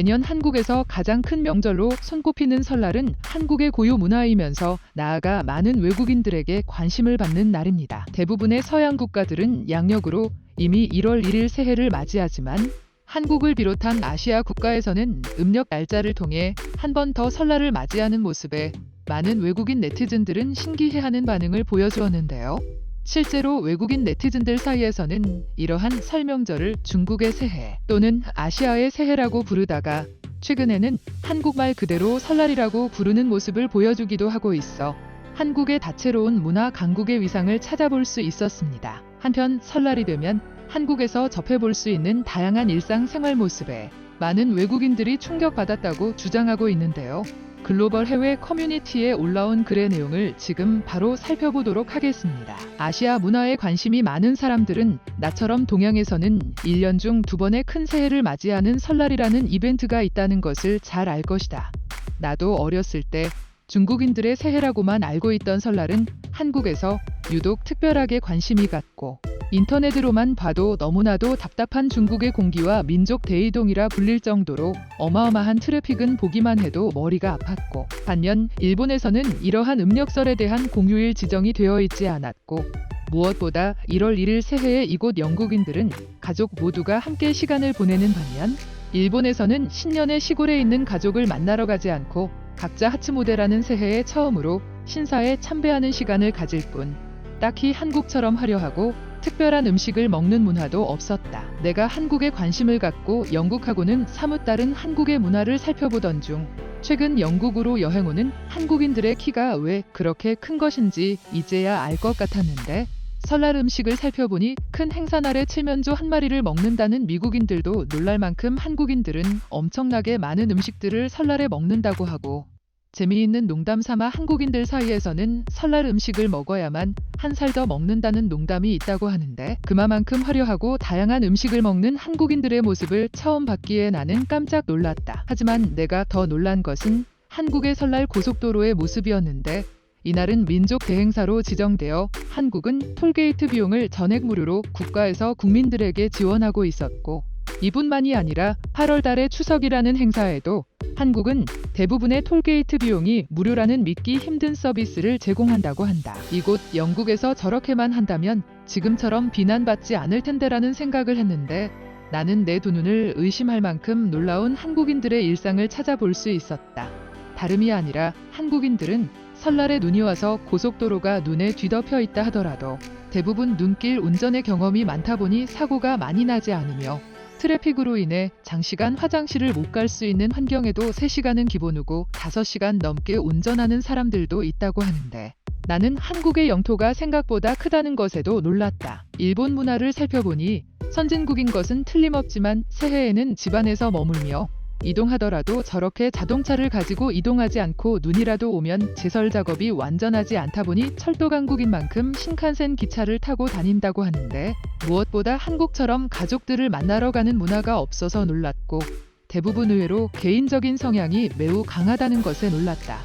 매년 한국에서 가장 큰 명절로 손꼽히는 설날은 한국의 고유 문화이면서 나아가 많은 외국인들에게 관심을 받는 날입니다. 대부분의 서양 국가들은 양력으로 이미 1월 1일 새해를 맞이하지만 한국을 비롯한 아시아 국가에서는 음력 날짜를 통해 한 번 더 설날을 맞이하는 모습에 많은 외국인 네티즌들은 신기해하는 반응을 보여주었는데요. 실제로 외국인 네티즌들 사이에서는 이러한 설 명절을 중국의 새해 또는 아시아의 새해라고 부르다가 최근에는 한국말 그대로 설날이라고 부르는 모습을 보여주기도 하고 있어 한국의 다채로운 문화 강국의 위상을 찾아볼 수 있었습니다. 한편 설날이 되면 한국에서 접해볼 수 있는 다양한 일상생활 모습에 많은 외국인들이 충격받았다고 주장하고 있는데요. 글로벌 해외 커뮤니티에 올라온 글의 내용을 지금 바로 살펴보도록 하겠습니다. 아시아 문화에 관심이 많은 사람들은 나처럼 동양에서는 1년 중 2번의 큰 새해를 맞이하는 설날이라는 이벤트가 있다는 것을 잘 알 것이다. 나도 어렸을 때 중국인들의 새해라고만 알고 있던 설날은 한국에서 유독 특별하게 관심이 갔고 인터넷으로만 봐도 너무나도 답답한 중국의 공기와 민족 대이동이라 불릴 정도로 어마어마한 트래픽은 보기만 해도 머리가 아팠고 반면 일본에서는 이러한 음력설에 대한 공휴일 지정이 되어 있지 않았고 무엇보다 1월 1일 새해에 이곳 영국인들은 가족 모두가 함께 시간을 보내는 반면 일본에서는 신년에 시골에 있는 가족을 만나러 가지 않고 각자 하츠모데라는 새해에 처음으로 신사에 참배하는 시간을 가질 뿐 딱히 한국처럼 화려하고 특별한 음식을 먹는 문화도 없었다. 내가 한국에 관심을 갖고 영국하고는 사뭇 다른 한국의 문화를 살펴보던 중 최근 영국으로 여행 오는 한국인들의 키가 왜 그렇게 큰 것인지 이제야 알 것 같았는데 설날 음식을 살펴보니 큰 행사날에 칠면조 한 마리를 먹는다는 미국인들도 놀랄 만큼 한국인들은 엄청나게 많은 음식들을 설날에 먹는다고 하고 재미있는 농담 삼아 한국인들 사이에서는 설날 음식을 먹어야만 한 살 더 먹는다는 농담이 있다고 하는데 그만큼 화려하고 다양한 음식을 먹는 한국인들의 모습을 처음 봤기에 나는 깜짝 놀랐다. 하지만 내가 더 놀란 것은 한국의 설날 고속도로의 모습이었는데 이날은 민족 대행사로 지정되어 한국은 톨게이트 비용을 전액 무료로 국가에서 국민들에게 지원하고 있었고 이뿐만이 아니라 8월 달의 추석이라는 행사에도 한국은 대부분의 톨게이트 비용이 무료라는 믿기 힘든 서비스를 제공한다고 한다. 이곳 영국에서 저렇게만 한다면 지금처럼 비난받지 않을 텐데라는 생각을 했는데 나는 내 두 눈을 의심할 만큼 놀라운 한국인들의 일상을 찾아볼 수 있었다. 다름이 아니라 한국인들은 설날에 눈이 와서 고속도로가 눈에 뒤덮여 있다 하더라도 대부분 눈길 운전의 경험이 많다 보니 사고가 많이 나지 않으며 트래픽으로 인해 장시간 화장실을 못 갈 수 있는 환경에도 3시간은 기본이고 5시간 넘게 운전하는 사람들도 있다고 하는데 나는 한국의 영토가 생각보다 크다는 것에도 놀랐다. 일본 문화를 살펴보니 선진국인 것은 틀림없지만 새해에는 집안에서 머물며 이동하더라도 저렇게 자동차를 가지고 이동하지 않고 눈이라도 오면 제설 작업이 완전하지 않다 보니 철도 강국인 만큼 신칸센 기차를 타고 다닌다고 하는데 무엇보다 한국처럼 가족들을 만나러 가는 문화가 없어서 놀랐고 대부분 의외로 개인적인 성향이 매우 강하다는 것에 놀랐다.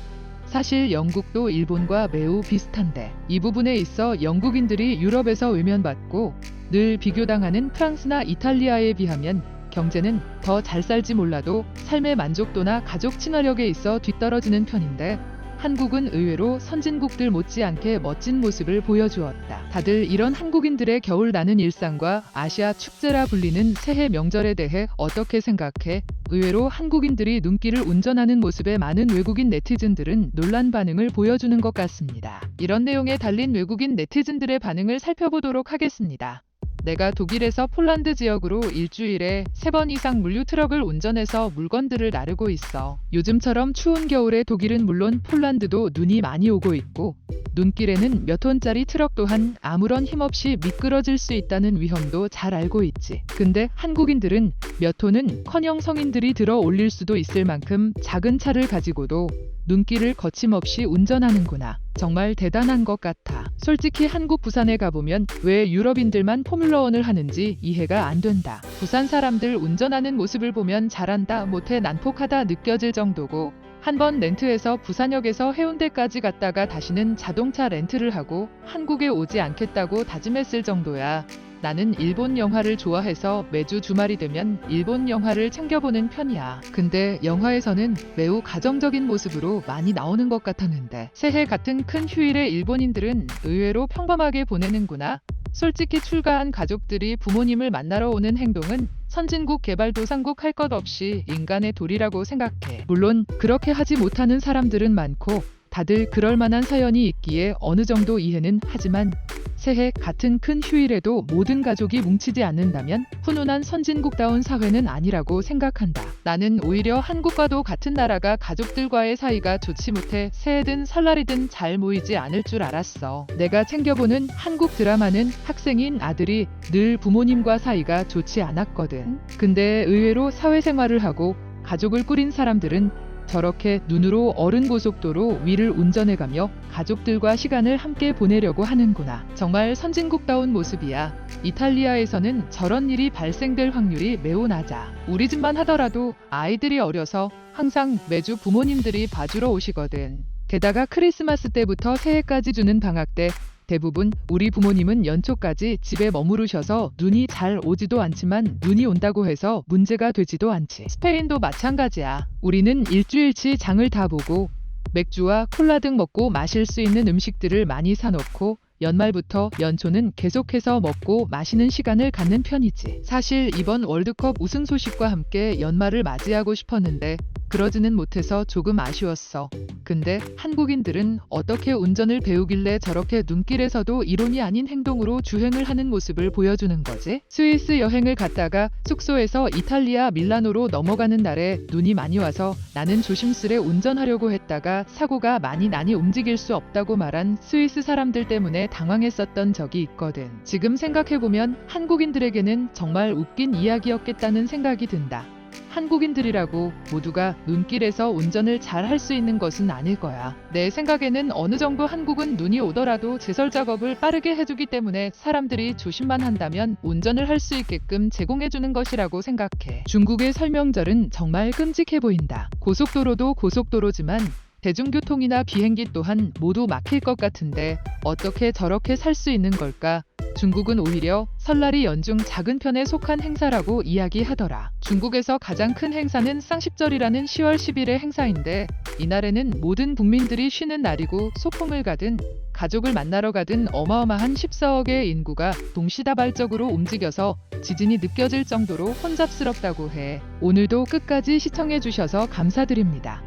사실 영국도 일본과 매우 비슷한데 이 부분에 있어 영국인들이 유럽에서 외면받고 늘 비교당하는 프랑스나 이탈리아에 비하면 경제는 더 잘 살지 몰라도 삶의 만족도나 가족 친화력에 있어 뒤떨어지는 편인데 한국은 의외로 선진국들 못지않게 멋진 모습을 보여주었다. 다들 이런 한국인들의 겨울 나는 일상과 아시아 축제라 불리는 새해 명절에 대해 어떻게 생각해? 의외로 한국인들이 눈길을 운전하는 모습에 많은 외국인 네티즌들은 놀란 반응을 보여주는 것 같습니다. 이런 내용에 달린 외국인 네티즌들의 반응을 살펴보도록 하겠습니다. 내가 독일에서 폴란드 지역으로 일주일에 3번 이상 물류 트럭을 운전해서 물건들을 나르고 있어. 요즘처럼 추운 겨울에 독일은 물론 폴란드도 눈이 많이 오고 있고 눈길에는 몇 톤짜리 트럭 또한 아무런 힘없이 미끄러질 수 있다는 위험도 잘 알고 있지. 근데 한국인들은 몇 톤은커녕 성인들이 들어 올릴 수도 있을 만큼 작은 차를 가지고도 눈길을 거침없이 운전하는구나. 정말 대단한 것 같아. 솔직히 한국 부산에 가보면 왜 유럽인들만 포뮬러1을 하는지 이해가 안 된다. 부산 사람들 운전하는 모습을 보면 잘한다 못해 난폭하다 느껴질 정도고 한번 렌트해서 부산역에서 해운대까지 갔다가 다시는 자동차 렌트를 하고 한국에 오지 않겠다고 다짐했을 정도야. 나는 일본 영화를 좋아해서 매주 주말이 되면 일본 영화를 챙겨보는 편이야. 근데 영화에서는 매우 가정적인 모습으로 많이 나오는 것 같았는데 새해 같은 큰 휴일에 일본인들은 의외로 평범하게 보내는구나. 솔직히 출가한 가족들이 부모님을 만나러 오는 행동은 선진국 개발도상국 할 것 없이 인간의 도리라고 생각해. 물론 그렇게 하지 못하는 사람들은 많고 다들 그럴 만한 사연이 있기에 어느 정도 이해는 하지만 새해 같은 큰 휴일에도 모든 가족이 뭉치지 않는다면 훈훈한 선진국다운 사회는 아니라고 생각한다. 나는 오히려 한국과도 같은 나라가 가족들과의 사이가 좋지 못해 새해든 설날이든 잘 모이지 않을 줄 알았어. 내가 챙겨보는 한국 드라마는 학생인 아들이 늘 부모님과 사이가 좋지 않았거든. 근데 의외로 사회생활을 하고 가족을 꾸린 사람들은 저렇게 눈으로 어른 고속도로 위를 운전해가며 가족들과 시간을 함께 보내려고 하는구나. 정말 선진국다운 모습이야. 이탈리아에서는 저런 일이 발생될 확률이 매우 낮아. 우리 집만 하더라도 아이들이 어려서 항상 매주 부모님들이 봐주러 오시거든. 게다가 크리스마스 때부터 새해까지 주는 방학 때 대부분 우리 부모님은 연초까지 집에 머무르셔서 눈이 잘 오지도 않지만 눈이 온다고 해서 문제가 되지도 않지. 스페인도 마찬가지야. 우리는 일주일치 장을 다 보고 맥주와 콜라 등 먹고 마실 수 있는 음식들을 많이 사놓고 연말부터 연초는 계속해서 먹고 마시는 시간을 갖는 편이지. 사실 이번 월드컵 우승 소식과 함께 연말을 맞이하고 싶었는데 그러지는 못해서 조금 아쉬웠어. 근데 한국인들은 어떻게 운전을 배우길래 저렇게 눈길에서도 이론이 아닌 행동으로 주행을 하는 모습을 보여주는 거지? 스위스 여행을 갔다가 숙소에서 이탈리아 밀라노로 넘어가는 날에 눈이 많이 와서 나는 조심스레 운전하려고 했다가 사고가 많이 나니 움직일 수 없다고 말한 스위스 사람들 때문에 당황했었던 적이 있거든. 지금 생각해보면 한국인들에게는 정말 웃긴 이야기였겠다는 생각이 든다. 한국인들이라고 모두가 눈길에서 운전을 잘 할 수 있는 것은 아닐 거야. 내 생각에는 어느 정도 한국은 눈이 오더라도 제설 작업을 빠르게 해주기 때문에 사람들이 조심만 한다면 운전을 할 수 있게끔 제공해주는 것이라고 생각해. 중국의 설명절은 정말 끔찍해 보인다. 고속도로도 고속도로지만 대중교통이나 비행기 또한 모두 막힐 것 같은데 어떻게 저렇게 살 수 있는 걸까? 중국은 오히려 설날이 연중 작은 편에 속한 행사라고 이야기하더라. 중국에서 가장 큰 행사는 쌍십절이라는 10월 10일의 행사인데 이날에는 모든 국민들이 쉬는 날이고 소풍을 가든 가족을 만나러 가든 어마어마한 14억의 인구가 동시다발적으로 움직여서 지진이 느껴질 정도로 혼잡스럽다고 해. 오늘도 끝까지 시청해주셔서 감사드립니다.